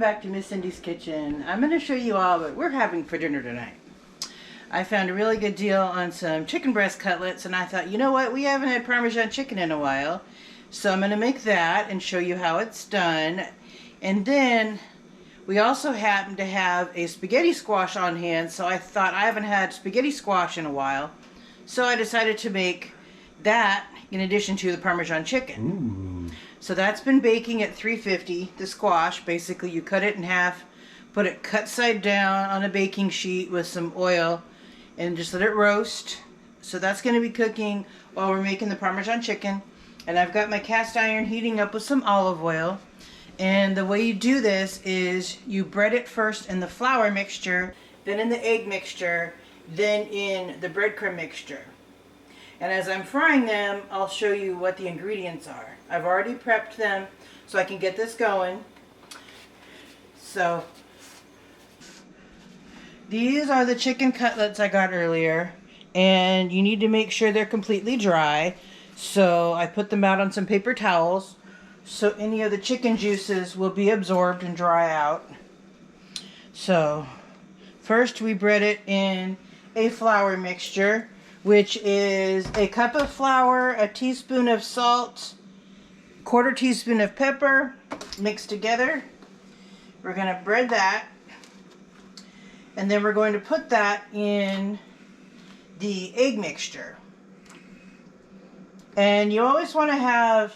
back to Miss Cindy's Kitchen. I'm going to show you all what we're having for dinner tonight. I found a really good deal on some chicken breast cutlets, and I thought, you know what, we haven't had Parmesan chicken in a while, so I'm going to make that and show you how it's done. And then we also happen to have a spaghetti squash on hand, so I thought I haven't had spaghetti squash in a while, so I decided to make that in addition to the Parmesan chicken. Ooh. So that's been baking at 350, the squash. Basically, you cut it in half, put it cut side down on a baking sheet with some oil, and just let it roast. So that's going to be cooking while we're making the Parmesan chicken. And I've got my cast iron heating up with some olive oil. And the way you do this is you bread it first in the flour mixture, then in the egg mixture, then in the breadcrumb mixture. And as I'm frying them, I'll show you what the ingredients are. I've already prepped them so I can get this going. So these are the chicken cutlets I got earlier, and you need to make sure they're completely dry. So I put them out on some paper towels so any of the chicken juices will be absorbed and dry out. So first we bread it in a flour mixture, which is a cup of flour, a teaspoon of salt, quarter teaspoon of pepper mixed together. We're going to bread that, and then we're going to put that in the egg mixture. And you always want to have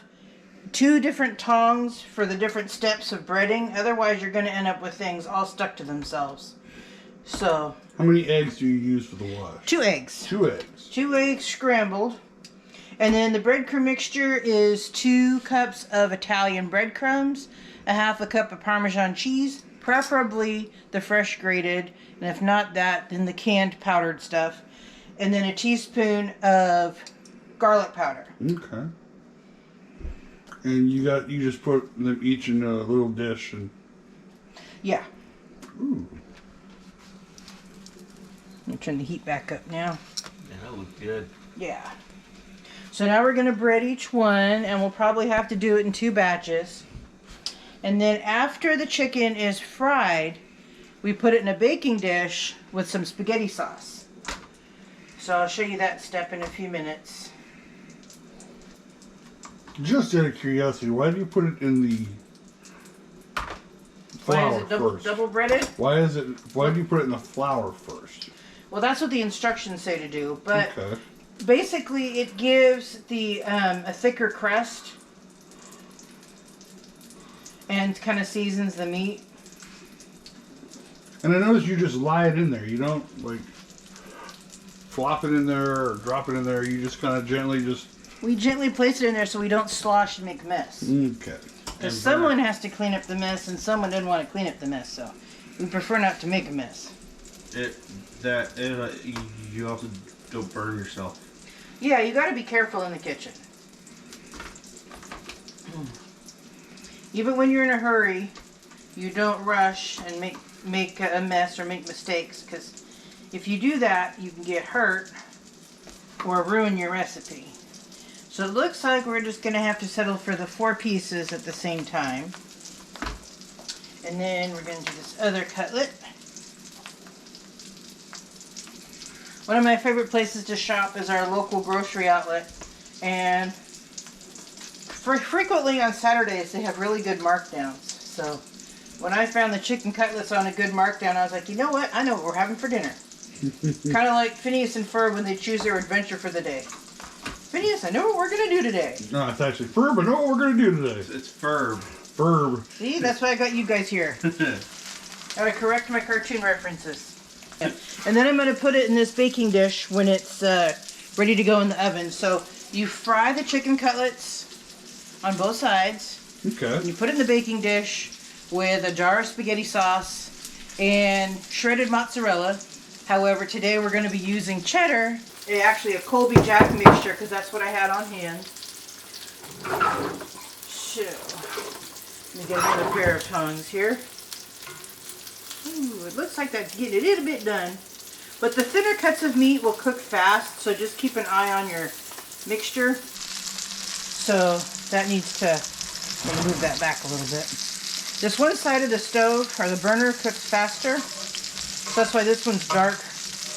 two different tongs for the different steps of breading, otherwise you're going to end up with things all stuck to themselves. So how many eggs do you use for the wash? 2 eggs. 2 eggs. 2 eggs scrambled. And then the breadcrumb mixture is 2 cups of Italian breadcrumbs, a half a cup of Parmesan cheese, preferably the fresh grated, and if not that, then the canned powdered stuff, and then a teaspoon of garlic powder. Okay. And you just put them each in a little dish and. Yeah. Ooh. Let me turn the heat back up now. Yeah, that looks good. Yeah. So now we're going to bread each one, and we'll probably have to do it in 2 batches. And then after the chicken is fried, we put it in a baking dish with some spaghetti sauce. So I'll show you that step in a few minutes. Just out of curiosity, why do you put it in the flour Why is it double breaded? Why do you put it in the flour first? Well, that's what the instructions say to do, but Okay. basically it gives the a thicker crust and kind of seasons the meat. And I noticed you just lie it in there. You don't like flop it in there or drop it in there. You just kind of gently just. We gently place it in there so we don't slosh and make a mess. Okay. Because someone has to clean up the mess, and someone doesn't want to clean up the mess, so we prefer not to make a mess. You also don't burn yourself. Yeah, you got to be careful in the kitchen. Even when you're in a hurry, you don't rush and make a mess or make mistakes, because if you do that, you can get hurt or ruin your recipe. So it looks like we're just going to have to settle for the 4 pieces at the same time. And then we're going to do this other cutlet. One of my favorite places to shop is our local grocery outlet. And frequently on Saturdays they have really good markdowns. So when I found the chicken cutlets on a good markdown, I was like, you know what? I know what we're having for dinner. Kind of like Phineas and Ferb when they choose their adventure for the day. Phineas, I know what we're going to do today. No, it's actually Ferb. I know what we're going to do today. It's Ferb. Ferb. See, that's why I got you guys here. Gotta correct my cartoon references. Yeah. And then I'm going to put it in this baking dish when it's ready to go in the oven. So you fry the chicken cutlets on both sides. Okay. And you put it in the baking dish with a jar of spaghetti sauce and shredded mozzarella. However, today we're going to be using cheddar. Actually a Colby Jack mixture, because that's what I had on hand. So, let me get another pair of tongs here. Ooh, it looks like that's getting a little bit done. But the thinner cuts of meat will cook fast, so just keep an eye on your mixture. So that needs to, I'm going to move that back a little bit. This one side of the stove, or the burner, cooks faster. So that's why this one's dark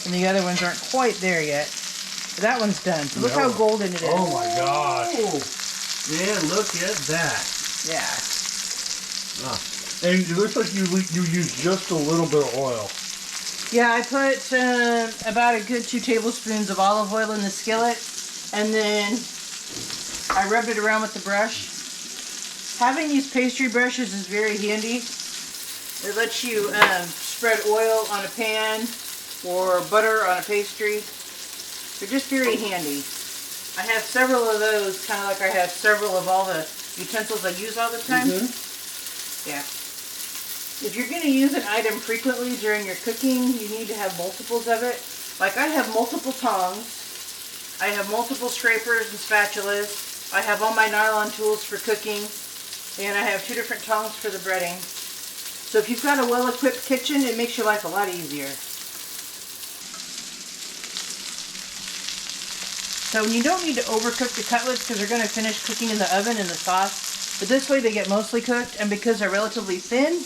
and the other ones aren't quite there yet. But that one's done. So look how golden it is. Oh my gosh. Yeah, look at that. Yeah. Oh. And it looks like you use just a little bit of oil. Yeah, I put about a good 2 tablespoons of olive oil in the skillet, and then I rubbed it around with the brush. Having these pastry brushes is very handy. It lets you spread oil on a pan or butter on a pastry. They're just very handy. I have several of those, kind of like I have several of all the utensils I use all the time. Yeah. If you're going to use an item frequently during your cooking, you need to have multiples of it. Like I have multiple tongs. I have multiple scrapers and spatulas. I have all my nylon tools for cooking. And I have 2 different tongs for the breading. So if you've got a well-equipped kitchen, it makes your life a lot easier. So you don't need to overcook the cutlets because they're going to finish cooking in the oven in the sauce. But this way they get mostly cooked, and because they're relatively thin,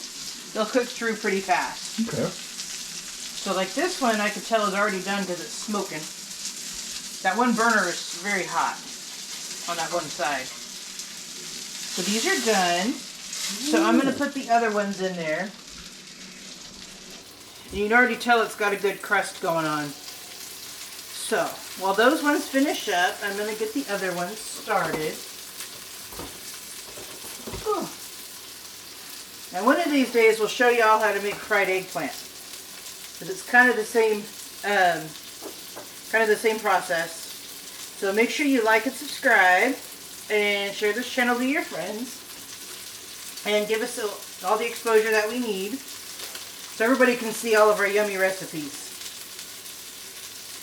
they'll cook through pretty fast. Okay. So like this one, I can tell is already done because it's smoking. That one burner is very hot on that one side. So these are done. So I'm going to put the other ones in there. And you can already tell it's got a good crust going on. So while those ones finish up, I'm going to get the other ones started. Ooh. And one of these days we'll show you all how to make fried eggplant. But it's kind of the same process. So make sure you like and subscribe and share this channel to your friends. And give us all the exposure that we need so everybody can see all of our yummy recipes.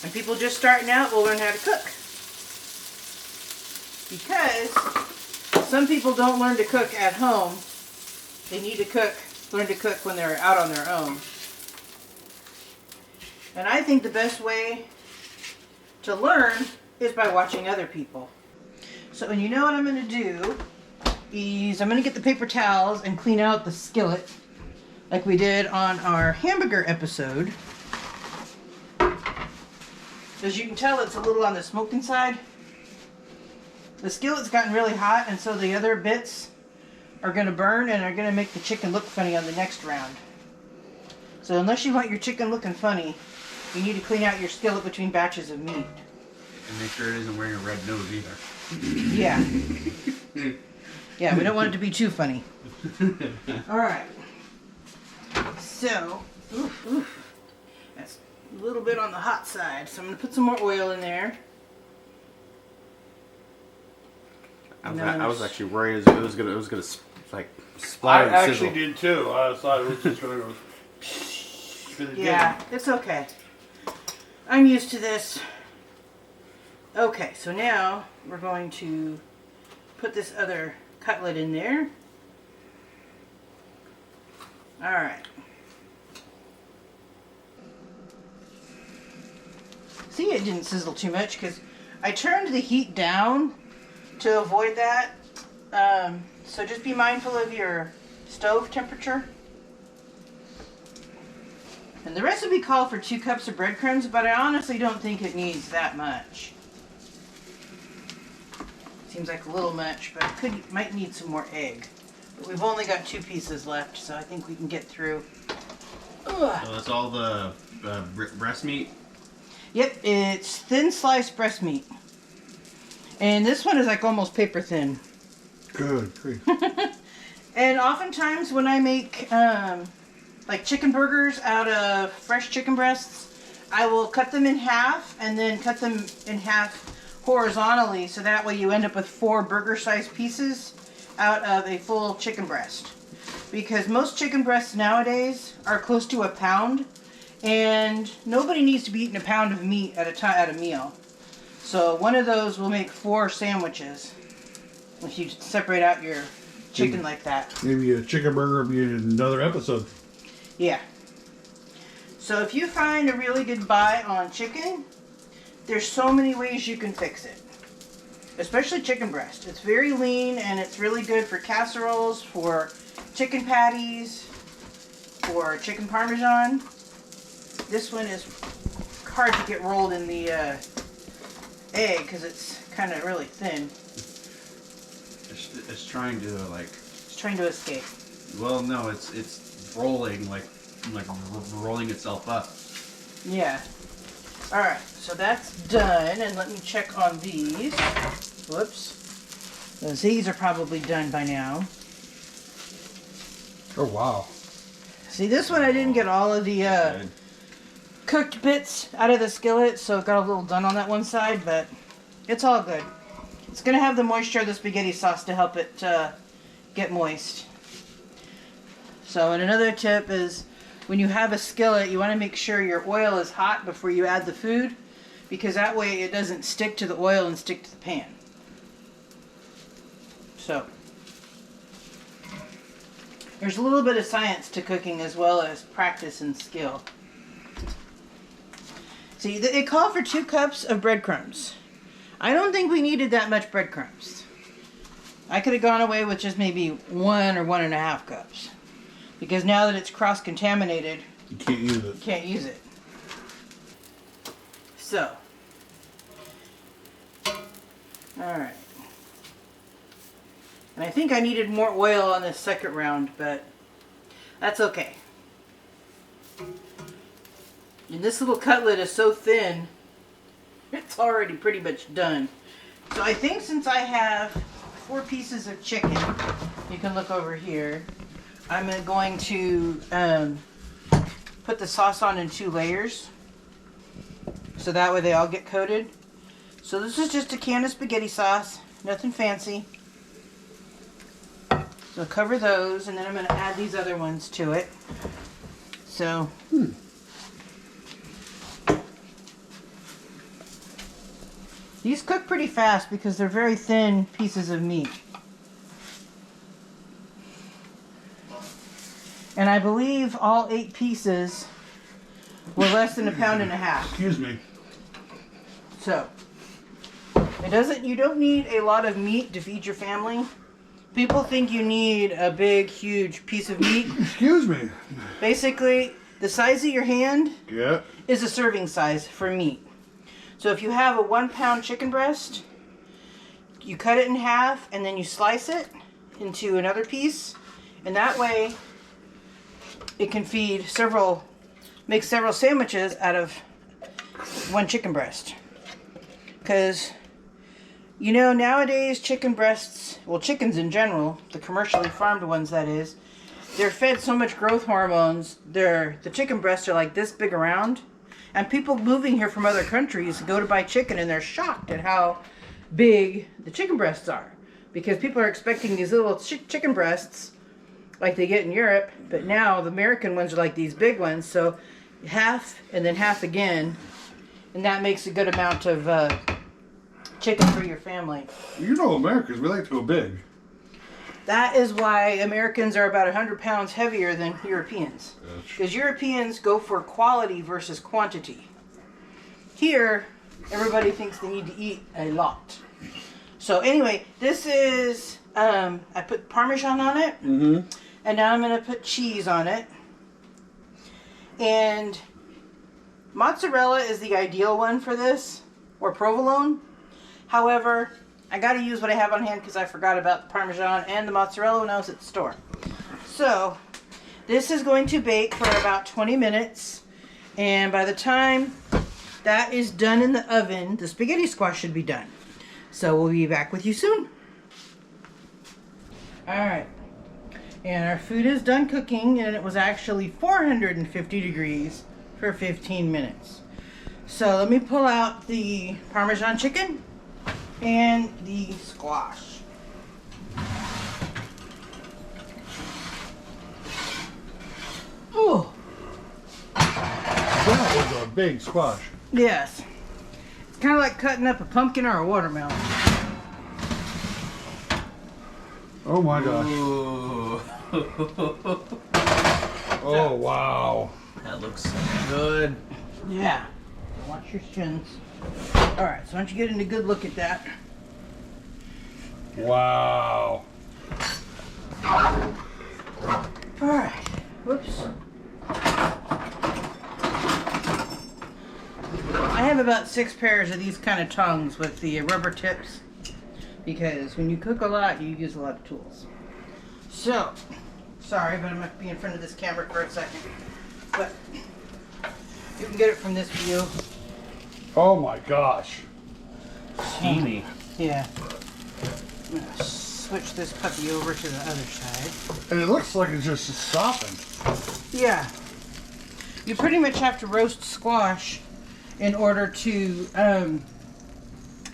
And people just starting out will learn how to cook. Because some people don't learn to cook at home. They need to learn to cook when they're out on their own. And I think the best way to learn is by watching other people. So, and you know what I'm going to do is I'm going to get the paper towels and clean out the skillet like we did on our hamburger episode. As you can tell, it's a little on the smoking side. The skillet's gotten really hot, and so the other bits are going to burn and are going to make the chicken look funny on the next round. So unless you want your chicken looking funny, you need to clean out your skillet between batches of meat. And make sure it isn't wearing a red nose either. Yeah. Yeah, we don't want it to be too funny. Alright. So, that's a little bit on the hot side. So I'm going to put some more oil in there. I was actually worried it was gonna like splatter. I and actually sizzle. did too. I thought it was just gonna go. Yeah, it's okay. I'm used to this. Okay, so now we're going to put this other cutlet in there. Alright. See, it didn't sizzle too much because I turned the heat down to avoid that. So just be mindful of your stove temperature. And the recipe called for 2 cups of breadcrumbs, but I honestly don't think it needs that much. Seems like a little much, but it might need some more egg. But we've only got 2 pieces left, so I think we can get through. Ugh. So that's all the breast meat. Yep, it's thin sliced breast meat. And this one is like almost paper thin. Good grief. And oftentimes when I make like chicken burgers out of fresh chicken breasts, I will cut them in half and then cut them in half horizontally, so that way you end up with 4 burger-sized pieces out of a full chicken breast. Because most chicken breasts nowadays are close to a pound, and nobody needs to be eating a pound of meat at a meal. So one of those will make 4 sandwiches if you separate out your chicken like that. Maybe a chicken burger will be in another episode. Yeah. So if you find a really good buy on chicken, there's so many ways you can fix it. Especially chicken breast. It's very lean and it's really good for casseroles, for chicken patties or chicken Parmesan. This one is hard to get rolled in the egg because it's kind of really thin. It's trying to like. It's trying to escape. Well, no, it's rolling like rolling itself up. Yeah. All right, so that's done, and let me check on these. Whoops. These are probably done by now. Oh wow. See, this one I didn't get all of the cooked bits out of the skillet, so it got a little done on that one side, but it's all good. It's going to have the moisture of the spaghetti sauce to help it get moist. So, and another tip is when you have a skillet, you want to make sure your oil is hot before you add the food, because that way it doesn't stick to the oil and stick to the pan. So, there's a little bit of science to cooking as well as practice and skill. See, it called for 2 cups of breadcrumbs. I don't think we needed that much breadcrumbs. I could have gone away with just maybe 1 or 1.5 cups. Because now that it's cross-contaminated, you can't use it. You can't use it. So. Alright. And I think I needed more oil on this second round, but that's okay. And this little cutlet is so thin, it's already pretty much done. So I think since I have 4 pieces of chicken, you can look over here, I'm going to put the sauce on in 2 layers. So that way they all get coated. So this is just a can of spaghetti sauce, nothing fancy. So cover those, and then I'm going to add these other ones to it. So, these cook pretty fast because they're very thin pieces of meat. And I believe all 8 pieces were less than 1.5 pounds. Excuse me. So, you don't need a lot of meat to feed your family. People think you need a big, huge piece of meat. Excuse me. Basically, the size of your hand Yeah. is a serving size for meat. So if you have a 1-pound chicken breast, you cut it in half and then you slice it into another piece. And that way, it can make several sandwiches out of 1 chicken breast. Because, you know, nowadays chicken breasts, well, chickens in general, the commercially farmed ones that is, they're fed so much growth hormones, the chicken breasts are like this big around. And people moving here from other countries go to buy chicken and they're shocked at how big the chicken breasts are. Because people are expecting these little chicken breasts like they get in Europe, but now the American ones are like these big ones, so half and then half again, and that makes a good amount of chicken for your family. You know Americans, we like to go big. That is why Americans are about 100 pounds heavier than Europeans. Because Europeans go for quality versus quantity. Here, everybody thinks they need to eat a lot. So anyway, this is, I put Parmesan on it. Mm-hmm. And now I'm going to put cheese on it. And mozzarella is the ideal one for this, or provolone. However, I got to use what I have on hand because I forgot about the Parmesan and the mozzarella when I was at the store. So, this is going to bake for about 20 minutes. And by the time that is done in the oven, the spaghetti squash should be done. So, we'll be back with you soon. Alright. And our food is done cooking, and it was actually 450 degrees for 15 minutes. So let me pull out the Parmesan chicken and the squash. Oh, That was a big squash. yes. It's kind of like cutting up a pumpkin or a watermelon. Oh my gosh. Ooh. Oh wow. That looks good. Yeah. Watch your shins. Alright, so once you get in a good look at that. Wow. Alright. Whoops. I have about 6 pairs of these kind of tongs with the rubber tips because when you cook a lot, you use a lot of tools. So, sorry, but I'm going to be in front of this camera for a second. But you can get it from this view. Oh my gosh. Teeny. Yeah. I'm going to switch this puppy over to the other side. And it looks like it's just softened. Yeah. You pretty much have to roast squash in order to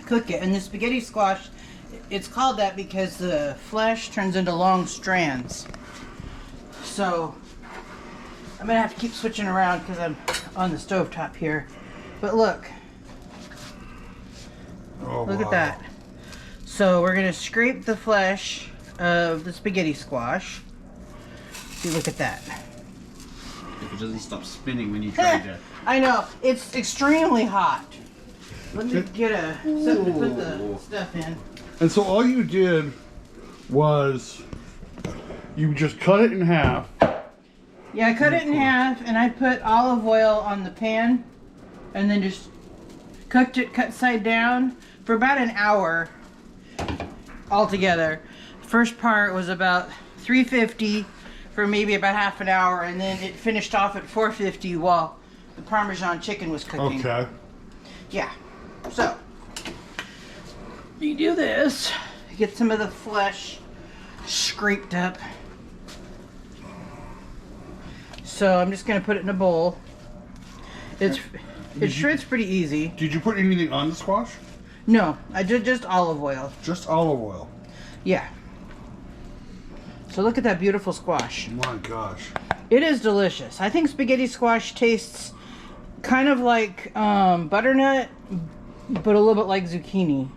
cook it. And the spaghetti squash, it's called that because the flesh turns into long strands. So I'm gonna have to keep switching around because I'm on the stovetop here. But look. Oh, Look wow. at that. So we're gonna scrape the flesh of the spaghetti squash. See, look at that. If it doesn't stop spinning when you try to. I know, it's extremely hot. Let me get a something to put the stuff in. And so all you did was you just cut it in half. Yeah, I cut it in half and I put olive oil on the pan and then just cooked it cut side down for about an hour altogether. First part was about 350 for maybe about half an hour, and then it finished off at 450 while the Parmesan chicken was cooking. Okay. Yeah. So you do this, get some of the flesh scraped up. So I'm just gonna put it in a bowl. It shreds pretty easy. Did you put anything on the squash? No, I did just olive oil. Just olive oil. Yeah. So look at that beautiful squash. My gosh. It is delicious. I think spaghetti squash tastes kind of like butternut, but a little bit like zucchini.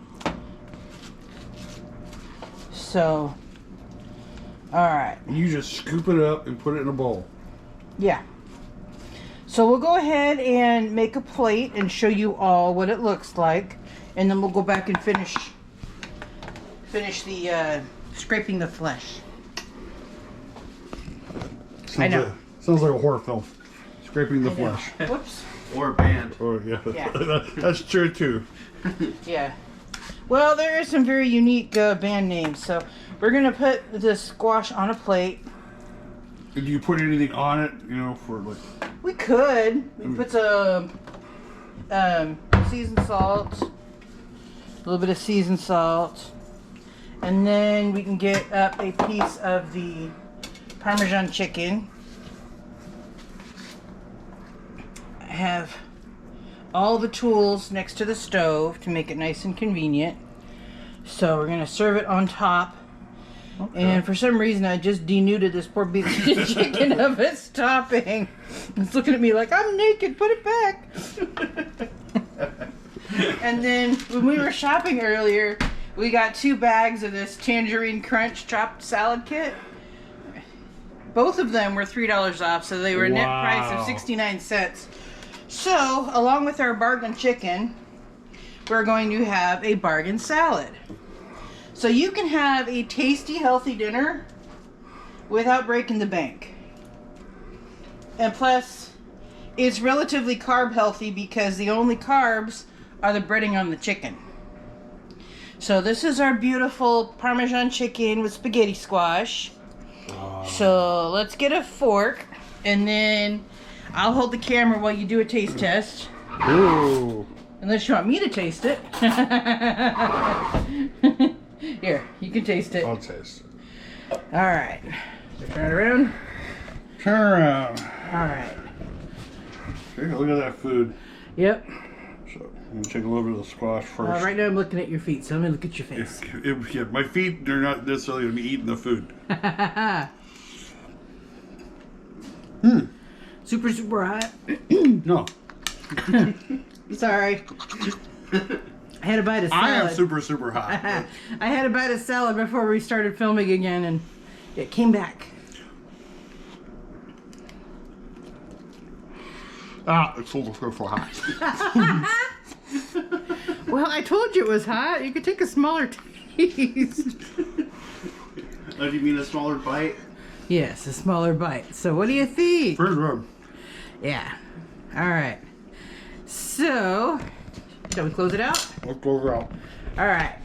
So, alright. You just scoop it up and put it in a bowl. Yeah. So we'll go ahead and make a plate and show you all what it looks like. And then we'll go back and finish the scraping the flesh. I know. Sounds like a horror film. Scraping the flesh. Whoops. Or a band. Oh, yeah. Yeah. That's true, too. Yeah. Well, there are some very unique band names. So we're going to put the squash on a plate. Did you put anything on it, you know, for like... We could. We put some seasoned salt. A little bit of seasoned salt. And then we can get up a piece of the Parmesan chicken. I have all the tools next to the stove to make it nice and convenient. So we're going to serve it on top. Okay. And for some reason I just denuded this poor piece of chicken of its topping. It's looking at me like, I'm naked, put it back. And then when we were shopping earlier, we got 2 bags of this Tangerine Crunch chopped salad kit. Both of them were $3 off, so they were a net price of 69 cents. So, along with our bargain chicken, we're going to have a bargain salad. So you can have a tasty, healthy dinner without breaking the bank. And plus, it's relatively carb healthy because the only carbs are the breading on the chicken. So this is our beautiful Parmesan chicken with spaghetti squash. So let's get a fork, and then I'll hold the camera while you do a taste test. Ooh. Unless you want me to taste it. Here, you can taste it. I'll taste it. Alright. Turn it around. Turn around. Alright. Okay, look at that food. Yep. So, I'm going to take a little bit of the squash first. Right now I'm looking at your feet, so I'm going to look at your face. Yeah, my feet, they're not necessarily going to be eating the food. Super, super hot. No. Sorry. I had a bite of salad. I am super, super hot. I had a bite of salad before we started filming again, and it came back. It's super, super hot. Well, I told you it was hot. You could take a smaller taste. Oh, do you mean a smaller bite? Yes, a smaller bite. So what do you think? Pretty good. Yeah. All right. So, shall we close it out? Let's close it out. All right.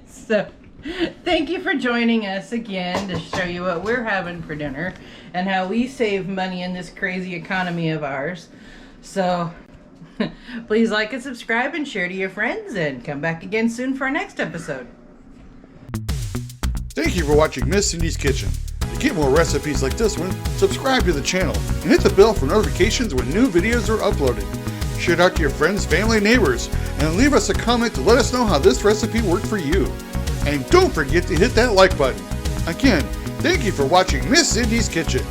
So, thank you for joining us again to show you what we're having for dinner and how we save money in this crazy economy of ours. So, please like and subscribe and share to your friends, and come back again soon for our next episode. Thank you for watching Miss Cindy's Kitchen. To get more recipes like this one, subscribe to the channel and hit the bell for notifications when new videos are uploaded. Share it out to your friends, family, neighbors, and leave us a comment to let us know how this recipe worked for you. And don't forget to hit that like button. Again, thank you for watching Miss Cindy's Kitchen.